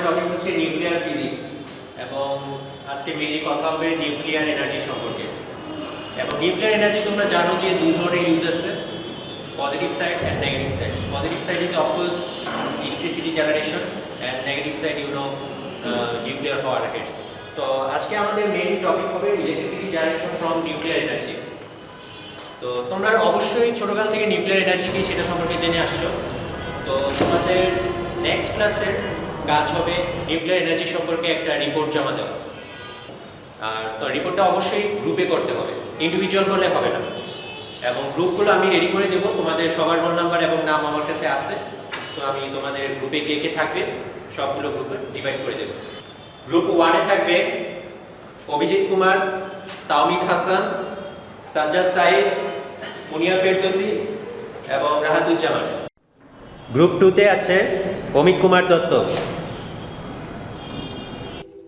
Topic হচ্ছে nuclear physics এবং আজকে মেইনলি কথা হবে নিউক্লিয়ার এনার্জি সম্পর্কে। এবং নিউক্লিয়ার এনার্জি তোমরা জানো যে দুই ধরনের ইউজ আছে, positive side and negative side. Positive side is of course electricity generation and negative side nuclear power heads. তো আজকে আমাদের মেইন টপিক হবে electricity generation from nuclear energy. তো তোমরা অবশ্যই ছোটকাল থেকে নিউক্লিয়ার এনার্জি কি সেটা সম্পর্কে জেনে আসছো। তো তোমাদের নেক্সট ক্লাসের কাজ হবে নিউক্লিয়ার এনার্জি সম্পর্কে একটা রিপোর্ট জমা দেওয়া। আর তো রিপোর্টটা অবশ্যই গ্রুপে করতে হবে, ইন্ডিভিজুয়াল করলে হবে না। এবং গ্রুপগুলো আমি রেডি করে দেবো, তোমাদের সবার রোল নাম্বার এবং নাম আমার কাছে আছে। তো আমি তোমাদের গ্রুপে কে কে থাকবে সবগুলো গ্রুপে ডিভাইড করে দেবো। গ্রুপ 1-এ থাকবে অভিজিৎ কুমার, তাওমিদ হাসান, সাজ্জাদ সাইদ, মুনিয়া ফেরদৌসি এবং রাহাতুজ্জামান। গ্রুপ 2-তে আছে অমিত কুমার দত্ত।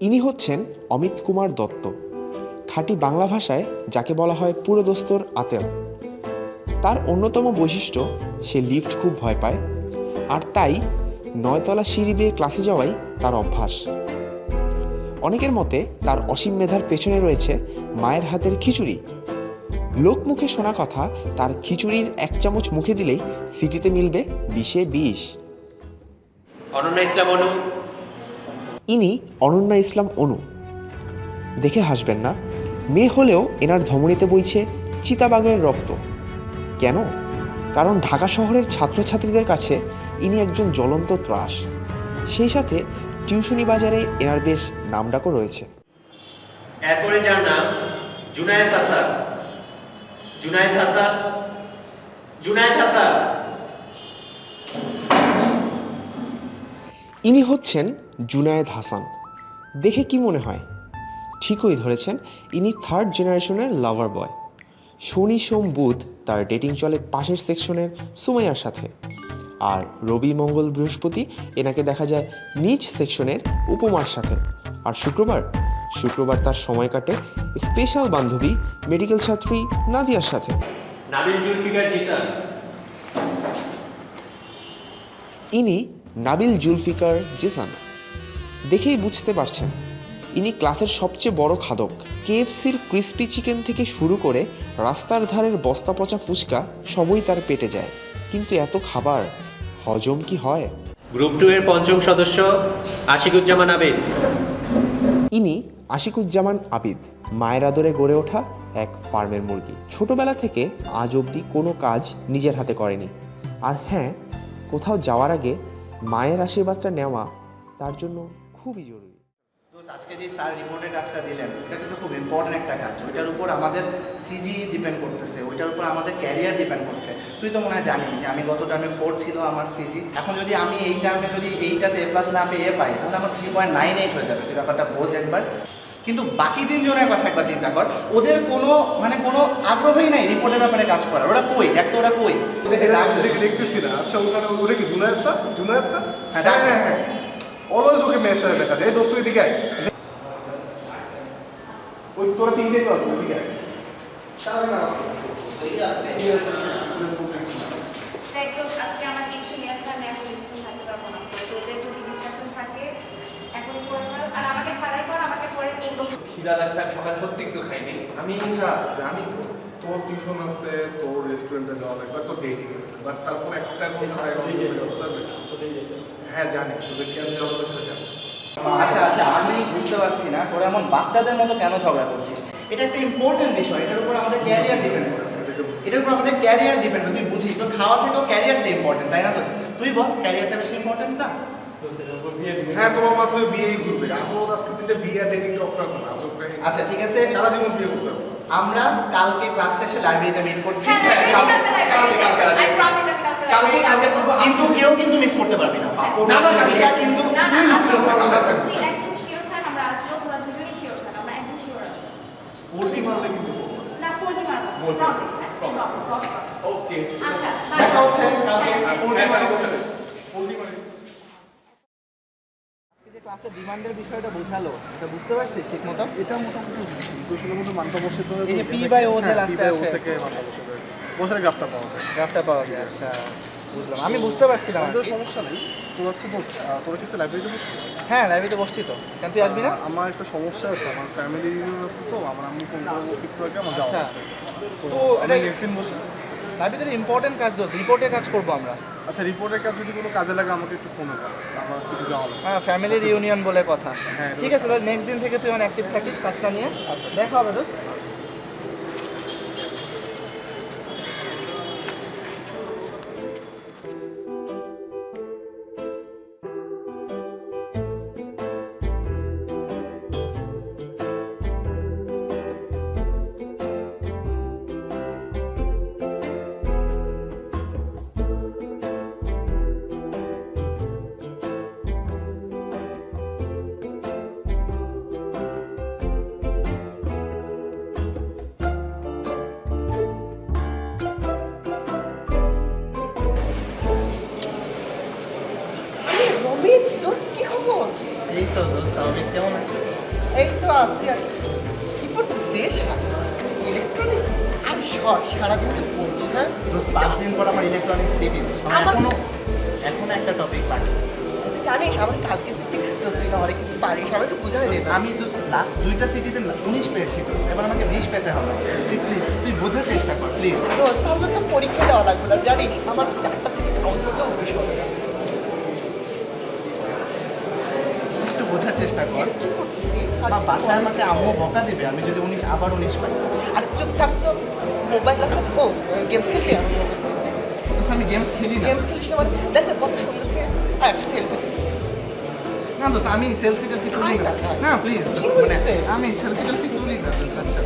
ইনি হচ্ছেন অমিত কুমার দত্ত, খাঁটি বাংলা ভাষায় যাকে বলা হয় পুরোদস্তুর আতেল। তার অন্যতম বৈশিষ্ট্য সে লিফট খুব ভয় পায়, আর তাই 9তলা সিঁড়ি বেয়ে ক্লাসে যাওয়াই তার অভ্যাস। অনেকের মতে তার অসীম মেধার পেছনে রয়েছে মায়ের হাতের খিচুড়ি। লোকমুখে শোনা কথা, তার খিচুড়ির 1 চামচ মুখে দিলেই সিটিতে মিলবে 20-এ 20। অনন্যা ইসলাম অনু। ইনি অনন্যা ইসলাম অনু। দেখে হাসবেন না, মেয়ে হলেও এনার ধমনীতে বইছে চিতাবাঘের রক্ত। কেন? কারণ ঢাকা শহরের ছাত্রছাত্রীদের কাছে ইনি একজন জ্বলন্ত ত্রাস। সেই সাথে টিউশনি বাজারে এনার বেশ নামডাকও রয়েছে। এরপরে যার নাম জুনায়েদ হাসান। জুনায়েদ হাসান, জুনায়েদ হাসান। ইনি হচ্ছেন জুনায়েদ হাসান। দেখে কি মনে হয়? ঠিকই ধরেছেন, ইনি 3rd জেনারেশনের লাভার বয়। শনি সোম বুধ তার ডেটিং চলে পাশের সেকশনের সুমাইয়ার সাথে, আর রবি মঙ্গল বৃহস্পতি এনাকে দেখা যায় নিচ সেকশনের উপমার সাথে, আর শুক্রবার তার সময় কাটে স্পেশাল বান্ধবী মেডিকেল ছাত্রী নাদিয়ার সাথে। নাবিল জুলফিকার জিসান। ইনি নাবিল জুলফিকার জিসান। দেখেই বুঝতে পারছেন, ইনি ক্লাসের সবচেয়ে বড় খাদক। KFCর ক্রিস্পি চিকেন থেকে শুরু করে রাস্তার ধারের বস্তা পচা ফুচকা সবই তার পেটে যায়, কিন্তু এত খাবার হজম কি হয়? গ্রুপ 2-এর 5ম সদস্য আশিকুজ্জামান আবেদ। ইনি আশিকুজ্জামান আবিদ, মায়ের আদরে গড়ে ওঠা এক ফার্মের মুরগি। ছোটবেলা থেকে আজ অবধি কোনো কাজ নিজের হাতে করেনি। আর হ্যাঁ, কোথাও যাওয়ার আগে মায়ের আশীর্বাদটা নেওয়া তার জন্য খুবই জরুরি। আজকে যে স্যার রিপোর্টের কাজটা দিলেন, ওটা কিন্তু খুব ইম্পর্টেন্ট একটা কাজ। ওইটার উপর আমাদের সিজি ডিপেন্ড করতেছে, ওইটার উপর আমাদের ক্যারিয়ার ডিপেন্ড করছে। তুই তো মনে হয় জানিস যে আমি গত টার্মে 4 ছিল আমার সিজি। এখন যদি আমি এই টার্মে যদি এইটাতে A+ না পেয়ে পাই, তাহলে আমার 3.98 হয়ে যাবে। তুই ব্যাপারটা বোঝ একবার। কিন্তু বাকি 3 জনের কথা একবার চিন্তা কর, ওদের কোনো আগ্রহই নাই রিপোর্টের ব্যাপারে কাজ করার। ওরা কই দেখতো, ওরা কই দেখতেছি না। আচ্ছা, ওটা কি জুনায়েদটা? হ্যাঁ, অলওয়েজ ওকে মেয়ে সাথে দেখা যায়। দোস্ত এদিকে আয়। ওই তোরা 3 জন আছো, ঠিক আছে? আজকে আমার কিছু নিয়ে আসলে আমি এখন স্কুল থাকতে পারবো না। তো ওদের যদি ডিসকাশন থাকে এখন করে ফেল, আর আমাকে ছাড়াই কর, আমাকে পরে কিনবো। খিদা লাগছে, সকাল সত্যি কিছু খাইনি। আমি জানি তো তোর টিউশন আছে, তোর রেস্টুরেন্টে যাওয়া লাগবে, তোর ডেটিং আছে, বাট তারপর একটা হ্যাঁ জানি তোদের কেন যাওয়া হবে সেটা জানি। আচ্ছা, আমি বুঝতে পারছি না তোরা এমন বাচ্চাদের মতো কেন ঝগড়া করছিস। এটা একটা ইম্পর্টেন্ট বিষয়, এটার উপর আমাদের ক্যারিয়ার ডিপেন্ড করছে। এটার উপর আমাদের ক্যারিয়ার ডিপেন্ড করে, তুই বুঝিস তো খাওয়া থেকেও ক্যারিয়ারটা ইম্পর্টেন্ট, তাই না? তো তুই বল, ক্যারিয়ারটা বেশি ইম্পর্টেন্ট না? হ্যাঁ, তোমার মাথায় বিয়েই ঘুরবে। আমার আজকে দিনে বিয়ে ডেটিং টপ রাখো না। আচ্ছা ঠিক আছে, সারা জীবন বিয়ে করতে হবে। আমরা কালকে ক্লাস শেষে লাইব্রেরিতে মিট করছি, কিন্তু কেউ কিন্তু মিস করতে পারবি না। কিন্তু একদম শিওর থাক, আমরা আসবো। তোরা দুজনেই শিওর থাক, আমরা একদম শিওর আসবো। পোল্ট্রি মারলে কিন্তু না, পোল্ট্রি মারবো। ওকে, আচ্ছা, দেখা হচ্ছে কালকে। ক্লাসে ডিমান্ডের বিষয়টা বোঝালো, এটা বুঝতে পারছিস ঠিক মতো? এটা মোটামুটি দুশোর মতো মানটা বসে এই যে P/O যে লাস্টে আসে, থেকে মানটা বসে গ্রাফটা পাওয়া যায়। আচ্ছা বুঝলাম, আমি বুঝতে পারছিলাম আর আমাদের কি। সমস্যা নেই, তোর হচ্ছে দোস্ত তোরা কিছু লাইব্রেরিতে বসবি? হ্যাঁ লাইব্রেরিতে বসছি তো, কেন তুই আসবি না? আমার একটা সমস্যা আছে, আমার ফ্যামিলি রিউনিয়ন আছে তো, আমার আম্মু ফোন করে বলছি একটু আগে আমার যাওয়া আচ্ছা, লাগবে। তো তো এটা আমি একদিন বসি। লাইব্রেরিতে ইম্পর্টেন্ট কাজ দোষ, রিপোর্টের কাজ করবো আমরা। আচ্ছা, রিপোর্টের কাজ যদি কোনো কাজে লাগে আমাকে একটু ফোন কর, আমার একটু যাওয়া লাগবে। হ্যাঁ ফ্যামিলি রিউনিয়ন বলে কথা। হ্যাঁ, ঠিক আছে, তাহলে নেক্সট দিন থেকে তুই অনেক অ্যাক্টিভ থাকিস কাজটা নিয়ে। দেখা হবে দোস্ত। রবিট, দোস্ত কি খবর? এই তো দোস্ত, আমি কেমন আছিস? এই তো আছি আর কি। কি করতেছিস? ইলেকট্রনিক্স? আমি সারাদিন তো পড়ছি, হ্যাঁ? দোস্ত 5 দিন পর আমার ইলেকট্রনিক সিটি, আমার- এখনো একটা টপিক বাকি। তুই জানিস আমার কালকে সিটি, তো তুই না অনেক কিছু পারিস, আমি একটু বুঝাই দে। আমি তো লাস্ট 2টা সিটিতে 19 পেয়েছি তো, এবার আমাকে 20 পেতে হবে। তুই প্লিজ, তুই বোঝার চেষ্টা কর প্লিজ। দোস্ত, তাহলে তো পরীক্ষা দেওয়া লাগবে না, জানিস আমার 4টা থেকে কাউন্ট করলেও ভীষণ। একটু বোঝার চেষ্টা কর। কি করতেছিস? আমার বাসায় আমাকে আম্মু বকা দিবে আমি যদি 19 আবার 19 পাই। আর চুপ থাকতো, মোবাইল আছে, ও গেমস খেলতে দোস্ত আমি গেমস খেলি না। গেমস খেলিস আমার, দেখো কত সুন্দর সে খেলবে। না দোস্ত আমি সেলফি টেলফি তুলি না। না প্লিজ, কি মানে হয়েছে? আমি সেলফি টেলফি তুলি না দোস্ত। আচ্ছা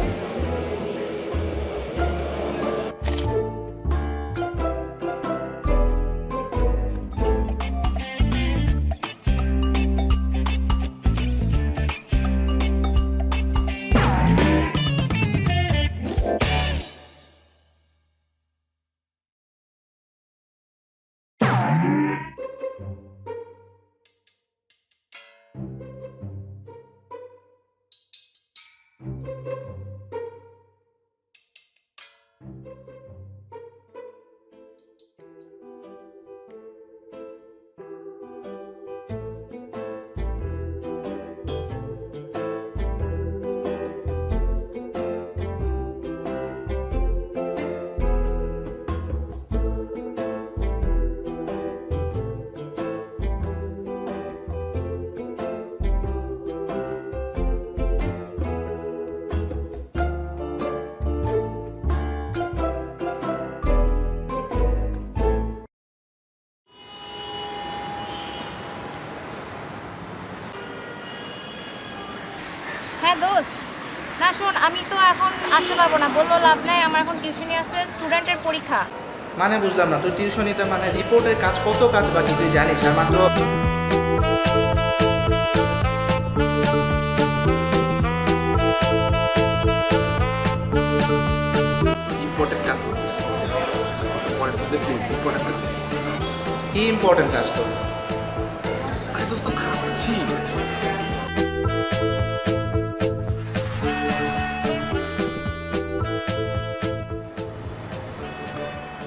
হ্যাঁ দোস্ত, না শোন, আমি তো এখন আসতে পারবো না, বললো লাভ নাই, আমার এখন টিউশনি আছে, স্টুডেন্টের পরীক্ষা। মানে বুঝলাম না, তুই টিউশনিতে মানে রিপোর্টের কাজ কত কাজ বাকি তুই জানিস? আর মাত্র ইম্পর্টেন্ট কাজ কি ইম্পর্টেন্ট কাজ তো? আরে দোস্ত খাচ্ছি।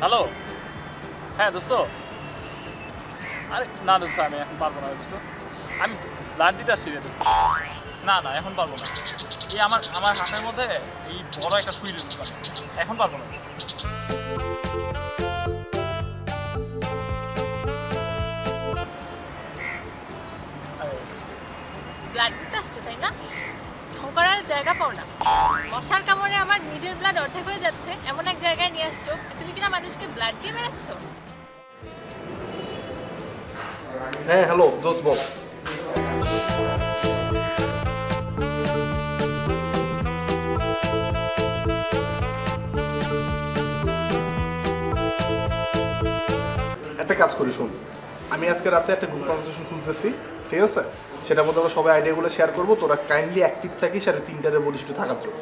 হ্যালো, হ্যাঁ দোস্ত। আরে না দোস্ত, আমি এখন পারবো না দোস্ত, আমি ব্লাড দিতে আসছি রে দোস্ত। না না এখন পারবো না, এই আমার আমার হাতের মধ্যে এই বড় একটা সুই রে দোস্ত, এখন পারবো না। ব্লাড দিতে আসছো তাই না? ঢং করার জায়গা পাও না। মশার কামড়ে আমার নিজের ব্লাড অর্ধেক হয়ে যাচ্ছে, এমন এক জায়গায় নিয়ে আসছো, তুমি কিনা মানুষকে ব্লাড দিয়ে বেড়াচ্ছ। হ্যাঁ হ্যালো দোস্ত বল। একটা কাজ করি শোন, আমি আজকে রাতে একটা গ্রুপ কনভারসেশন খুলতেছি, ঠিক আছে? সেটার মধ্যে আমরা সবাই আইডিয়াগুলো শেয়ার করবো, তোরা কাইন্ডলি অ্যাক্টিভ থাকিস আর 3টারে বলিস একটু থাকার জন্য।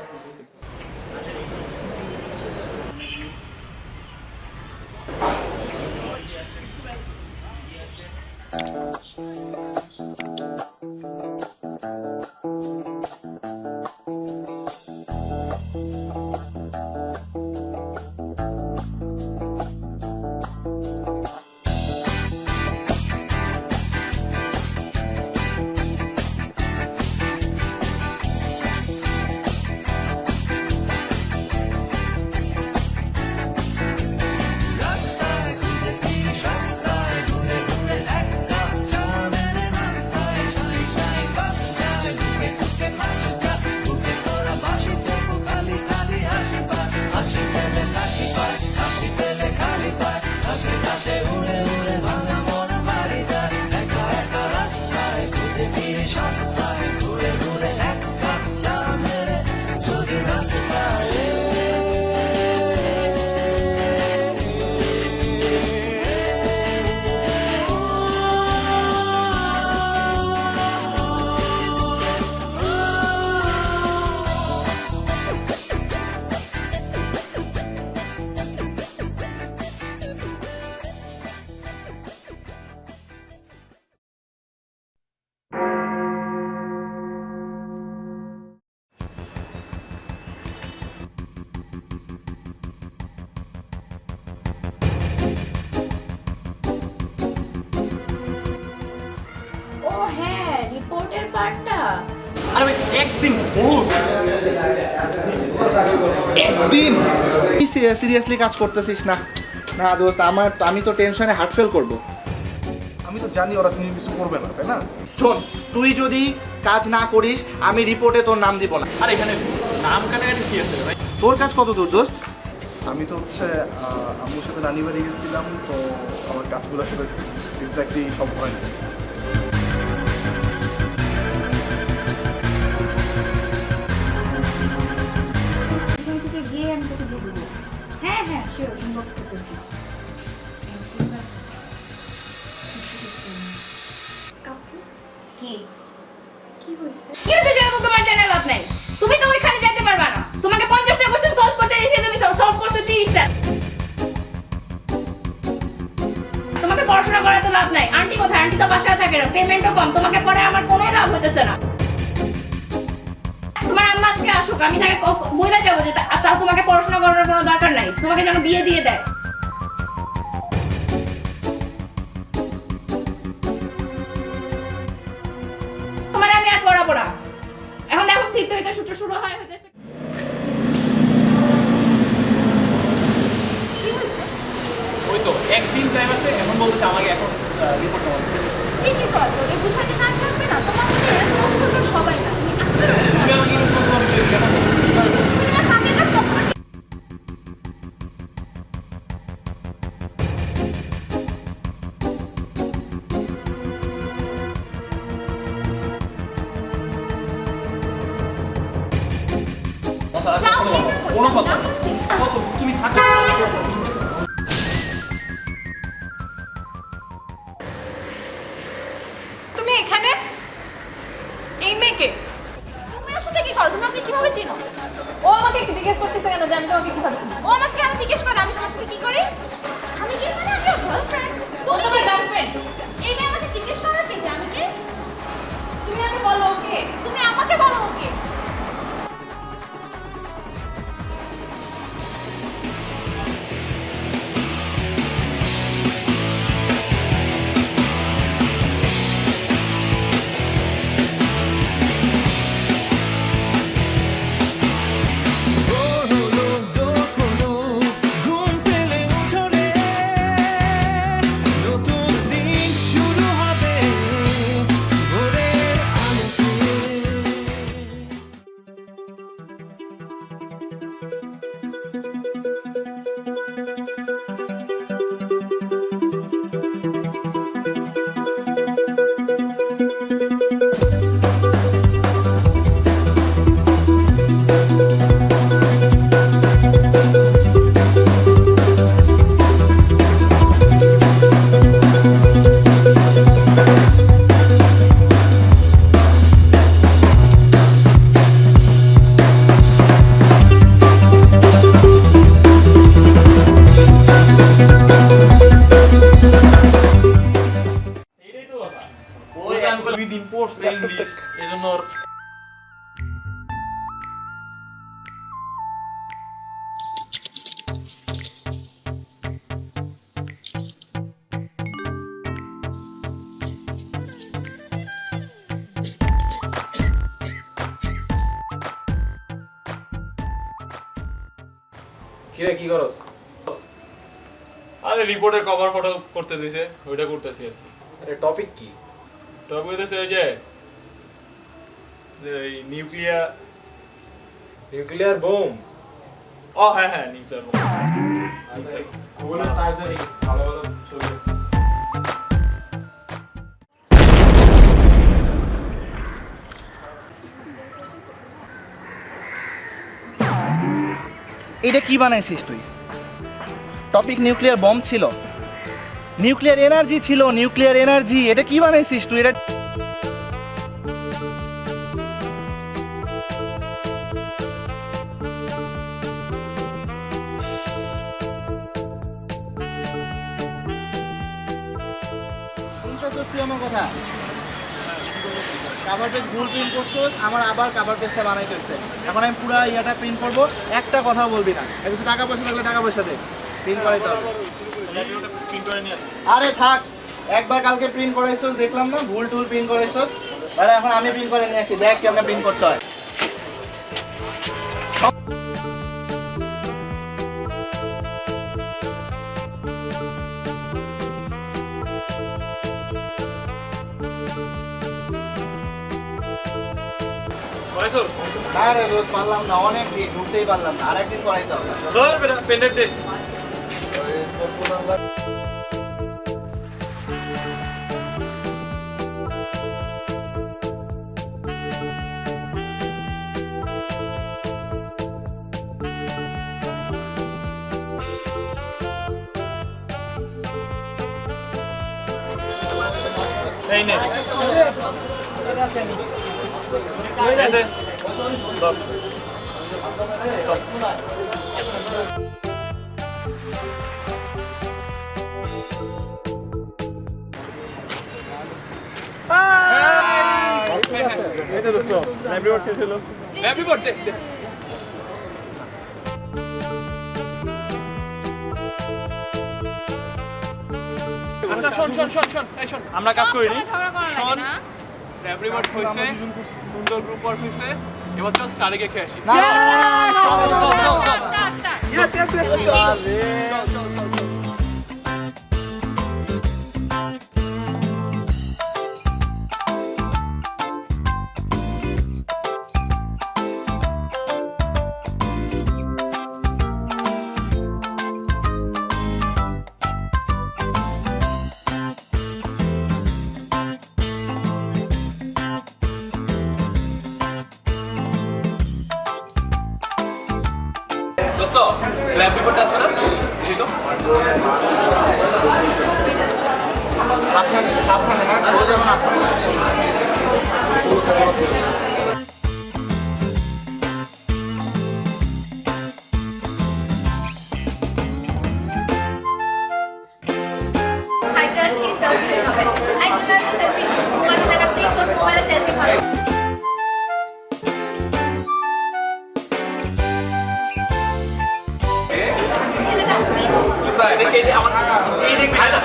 একবারটা আরে ভাই একদিন বহুত একদিন সিরিয়াসলি কাজ করতেছিস না? না দোস্ত, আমি তো টেনশনে হার্ট ফেল করবো। আমি তো জানি ওরা তুমি কিছু করবে না, তাই না? শোন, তুই যদি কাজ না করিস আমি রিপোর্টে তোর নাম দিব না। আর এখানে নাম কাটাকাটি কি আছে ভাই? তোর কাজ কত দূর দোস্ত? আমি তো হচ্ছে আম্মুর সাথে নানি বাড়ি গেছিলাম, তো আমার কাজগুলো আসলে এক্স্যাক্টলি সব হয়নি। এখান থেকে গিয়ে আমি তোকে দিয়ে দেবো। হ্যাঁ হ্যাঁ শিওর, ইনবক্স করতেছি। কাকু কি কি হয়েছে? কি হয়েছে জানাবো? তোমার জানার লাভ নাই। তুমি তো ওইখানে যেতে পারবা না। তোমাকে 50টা কোশ্চেন সলভ করতে দিয়েছি, তুমি সলভ করছো 30টা। তোমাকে পড়াশোনা করা তো লাভ নাই। আন্টি কোথায়? আন্টি তো বাসায় থাকে না, পেমেন্টও কম। তোমাকে পড়ে আমার কোনো লাভ হইতেছে না। তোমার আম্মা আজকে আসুক, আমি তাকে বলে যাবো যে তোমাকে পড়াশোনা করানোর কোনো দরকার নাই, তোমাকে যেন বিয়ে দিয়ে দেয়। তোমার আমি আর পড়াবো না। এখন দেখো সিদ্ধ সূত্র শুরু হয় হয়েছে। ওই তো একদিন টাইম আছে, এখন বলছে আমাকে এখন রিপোর্ট নেওয়া হবে। ঠিকই কর, তোকে বুঝাতে না থাকবে না। তোমার মধ্যে এরকম করবে সবাই না। তুমি তুমি আমাকে কিছু বলছো কেন? তুমি না কাজে কাজ তখন যাও, কোনো কথা না। কত তুমি থাকো। তুমি এখানে এই মেয়েকে তুমি ওর সাথে কি করো? তুমি আমাকে কিভাবে চিনো? ও আমাকে একটু জিজ্ঞেস করতেছে কেন যে আমি তোমাকে কিভাবে চিনি? ও আমাকে কেন জিজ্ঞেস করে আমি তোমার সাথে কি করি? আমি কি মানে আমি ওর গার্লফ্রেন্ড? ও তোমার গার্লফ্রেন্ড। এই মেয়ে আমাকে জিজ্ঞেস করার কি যে আমি কে? তুমি আমাকে বলো ওকে। তুমি আমাকে বলো ওকে। এইটাই তো কথা। ওই আমি 2 দিন পড়ছে ইংলিশ, এজন্য ওর কি করস? আরে রিপোর্টের কভার ফটো করতে দিছে, ওইটা করতেছি আর কি। আরে টপিক কি? তবে হইতেছে ওই যে এই নিউক্লিয়ার বোম। ও হ্যাঁ হ্যাঁ, নিউক্লিয়ার বোম। গুগলে সার্চ দিয়ে ভালো ভালো ছবি আছে। এটা কি বানাইছিস তুই? টপিক নিউক্লিয়ার বম্ব ছিল, নিউক্লিয়ার এনার্জি ছিল, নিউক্লিয়ার এনার্জি। এটা কি বানাইছিস তুই? এটা আমার কথা কাভার পেজ ভুল প্রিন্ট করছোস, আমার আবার কাভার পেজটা বানাইতে হচ্ছে। এখন আমি পুরো ইয়াটা প্রিন্ট করবো, একটা কথা বলবি না। একটু টাকা পয়সা লাগলে টাকা পয়সা দে, প্রিন্ট করাইতে হবে। প্রিন্ট করে নিয়ে আসি। আরে থাক, একবার কালকে প্রিন্ট করাইছোস দেখলাম না, ভুল টুল প্রিন্ট করাইছোস। তাহলে এখন আমি প্রিন্ট করে নিয়ে আসি, দেখ কেমন প্রিন্ট করতে হয়। না রে রোজ পারলাম না, অনেক ভিড়, ঢুকতেই পারলাম না, আরেকদিন করাইতে হবে। পেনের দে। এই নে। এই দে। ধর। এটা দোস্ত, হ্যাপি বার্থডে ছিল। Happy birthday. আচ্ছা শোন, এই শোন, আমরা কাজ করিনি। ঝগড়া করা লাগে শোন, না। ফেব্রুয়ারি মাস হয়েছে, সুন্দর গ্রুপ ওয়ার্ক হয়েছে, এবার চল চারিকে খেয়ে আসি। না, না, দোস্ত, ল্যাব রিপোর্ট আছে না? দিদি তো? সাবধানে, সাবধানে, হ্যাঁ, চলে যাবেন আপনার। সাইকেল কি সেলফি হবে? I do not selfie. মোবাইলে দেখা প্লিজ তোর মোবাইলে সেলফি হবে। দেখে এই যে আমার এই যে খায় না।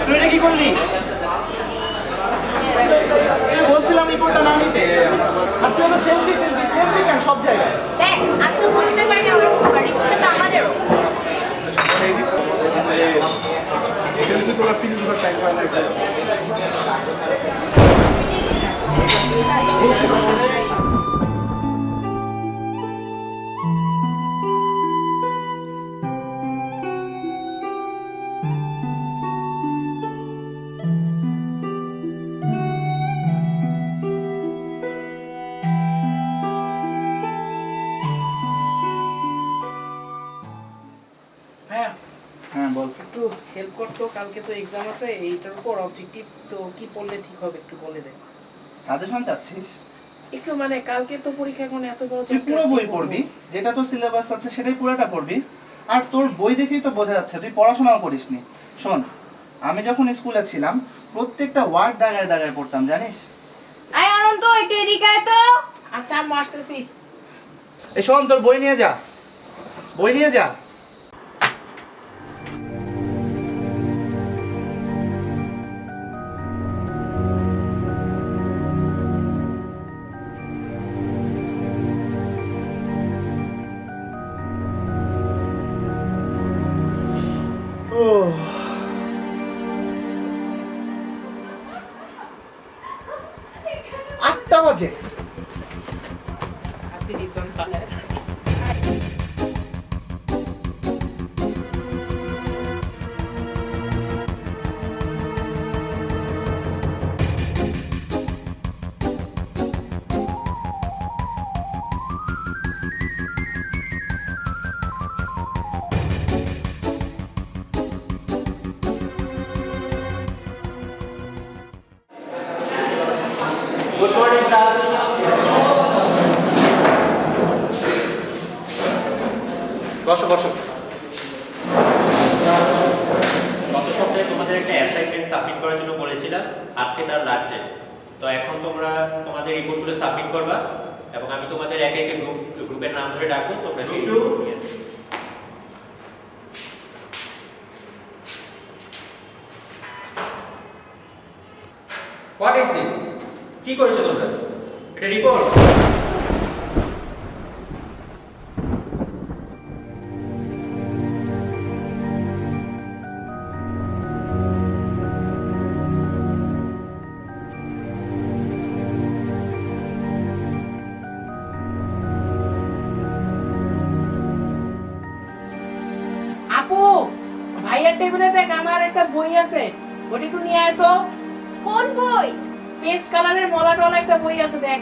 তুই এটা কি করলি? বলছিলাম রিপোর্টটা না নিতে, আর তুই আবার সেলফি সেলফি সেলফি কেন সব জায়গায়? দেখ, আমি তো বুঝতে পারি না ওরকম, আর রিপোর্টটা তো আমাদেরও। এখানে যদি তোরা 30 টাইম পাই না হ্যাঁ বল। একটু হেল্প করতো, কালকে তো এক্সাম আছে, এইটার উপর অবজেক্টিভ তো কি পড়লে ঠিক হবে একটু বলে দে। সাজেশন চাচ্ছিস? একটু মানে কালকে তো পরীক্ষা, এখন এত বড় তুই পুরো বই পড়বি, যেটা তোর সিলেবাস আছে সেটাই পুরোটা পড়বি। আর তোর বই দেখেই তো বোঝা যাচ্ছে তুই পড়াশোনাও করিসনি। শোন, আমি যখন স্কুলে ছিলাম প্রত্যেকটা ওয়ার্ড দাগায় দাগায় পড়তাম, জানিস? আই অনন্ত, একটু এদিকে আয় তো। আচ্ছা আমি আসতেছি। এই শোন, তোর বই নিয়ে যা, বই নিয়ে যা। ও 8টা বাজে। আপনি রিজন পালে সাবমিট করার জন্য বলেছিলাম, আজকে তার লাস্ট ডেট। তো এখন তোমরা তোমাদের রিপোর্টগুলো সাবমিট করবা এবং আমি তোমাদের এক এক গ্রুপের নাম ধরে ডাকবো, তোমরা সেই report নিয়ে আসবে। What is this? কি করেছো তোমরা? এটা রিপোর্ট। আপু, ভাইয়ের টেবিলে দেখ আমার একটা বই আছে, ওটা একটু নিয়ে আয় তো। কোন বই? পেস্ট কালারের মলা টলা একটা বই আছে, দেখ।